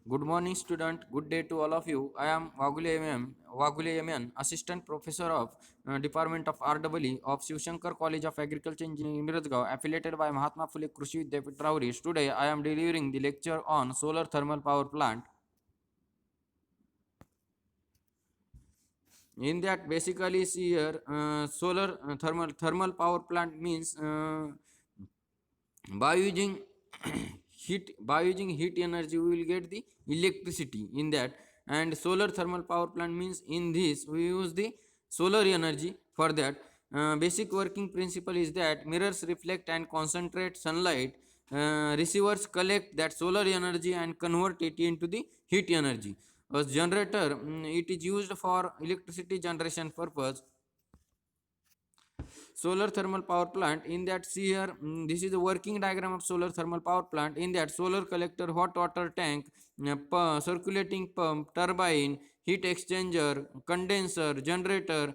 Good morning, student. Good day to all of you. I am Wagule MM, Assistant Professor of Department of REE of Shivshankar College of Agriculture Engineering, Mirzgaon, affiliated by Mahatma Phule Krishi Vidyapit Rauri. Today, I am delivering the lecture on solar thermal power plant. In that, basically, see here, solar thermal power plant means by using heat energy we will get the electricity in that. And solar thermal power plant means in this we use the solar energy for that. Basic working principle is that mirrors reflect and concentrate sunlight. Receivers collect that solar energy and convert it into the heat energy. A generator, it is used for electricity generation purpose. Solar thermal power plant, in that, see here, this is the working diagram of solar thermal power plant. In that, solar collector, hot water tank, circulating pump, turbine, heat exchanger, condenser, generator,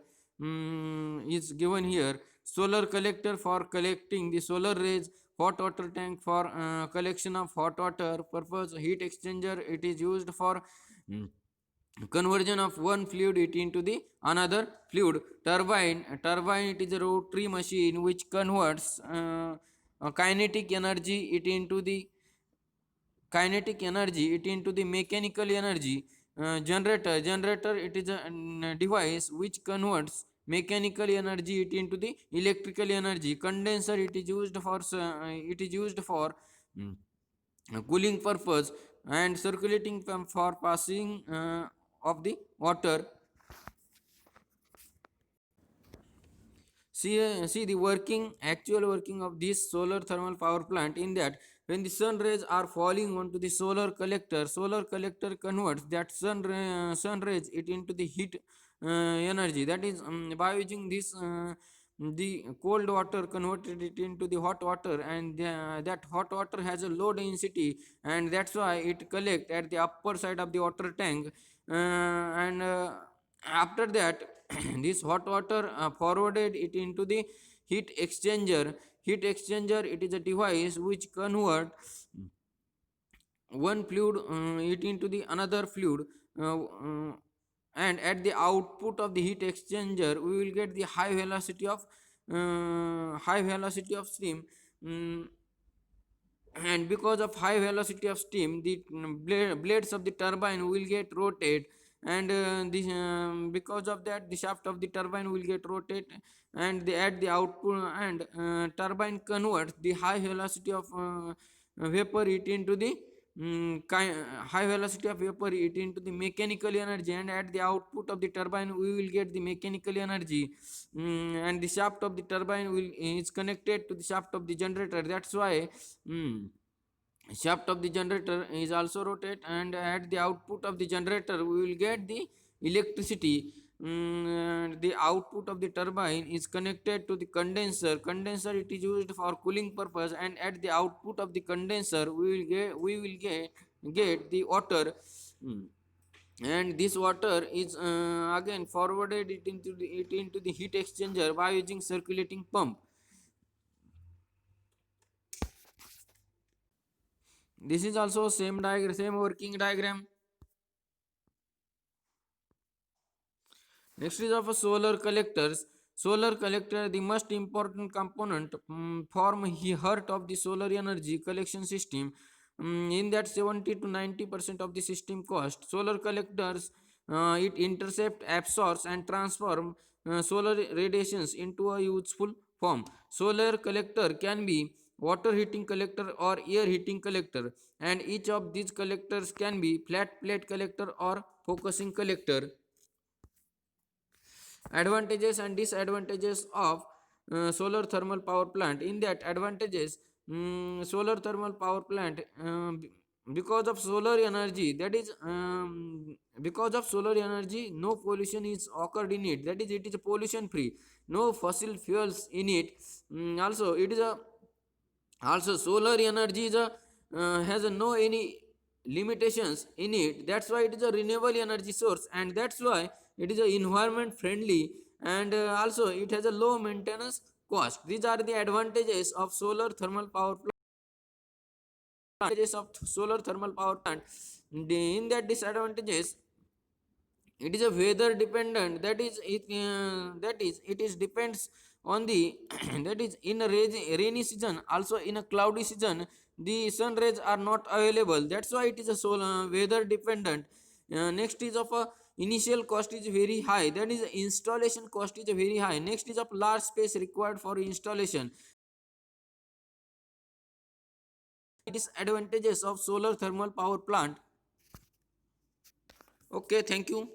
is given here. Solar collector for collecting the solar rays, hot water tank for collection of hot water purpose, heat exchanger, it is used for mm, conversion of one fluid it into the another fluid. Turbine, it is a rotary machine which converts kinetic energy it into the mechanical energy. Generator, it is a device which converts mechanical energy it into the electrical energy. Condenser, it is used for mm, cooling purpose. And circulating pump for passing of the water. See the actual working of this solar thermal power plant. In that, when the sun rays are falling onto the solar collector converts that sun rays it into the heat energy. That is, by using this, the cold water converted it into the hot water, and that hot water has a low density, and that's why it collect at the upper side of the water tank. And After that, this hot water forwarded it into the heat exchanger. It is a device which convert one fluid it into the another fluid. And at the output of the heat exchanger we will get the high velocity of steam. Mm, and because of high velocity of steam, the blades of the turbine will get rotate. And because of that, the shaft of the turbine will get rotate, and at the output, and turbine converts the high velocity of vapor heat into the high velocity of vapor heat into the mechanical energy. And at the output of the turbine we will get the mechanical energy. And the shaft of the turbine will is connected to the shaft of the generator. That's why shaft of the generator is also rotate. And at the output of the generator we will get the electricity. And the output of the turbine is connected to the condenser, it is used for cooling purpose. And at the output of the condenser we will get the water. Mm, and this water is again forwarded it into the heat exchanger by using circulating pump. This is also same working diagram. Next is of a solar collectors. Solar collector, the most important component, form heart of the solar energy collection system. In that 70 to 90% of the system cost, solar collectors, it intercept, absorbs, and transform solar radiations into a useful form. Solar collector can be water heating collector or air heating collector, and each of these collectors can be flat plate collector or focusing collector. Advantages and disadvantages of solar thermal power plant. In that, advantages, solar thermal power plant, because of solar energy, that is, because of solar energy no pollution is occurred in it. That is, it is pollution free, no fossil fuels in it. Also, it is a also solar energy is a has a no any limitations in it. That's why it is a renewable energy source, and that's why it is a environment friendly. And also it has a low maintenance cost. These are the advantages of solar thermal power plant. advantages of solar thermal power plant. In that disadvantages, it is a weather dependent, that is it is depends on the that is in a rainy season, also in a cloudy season the sun rays are not available, that's why it is a solar weather dependent. Next is of a initial cost is very high, that is installation cost is very high. Next is of large space required for installation. Disadvantages of solar thermal power plant. Okay, thank you.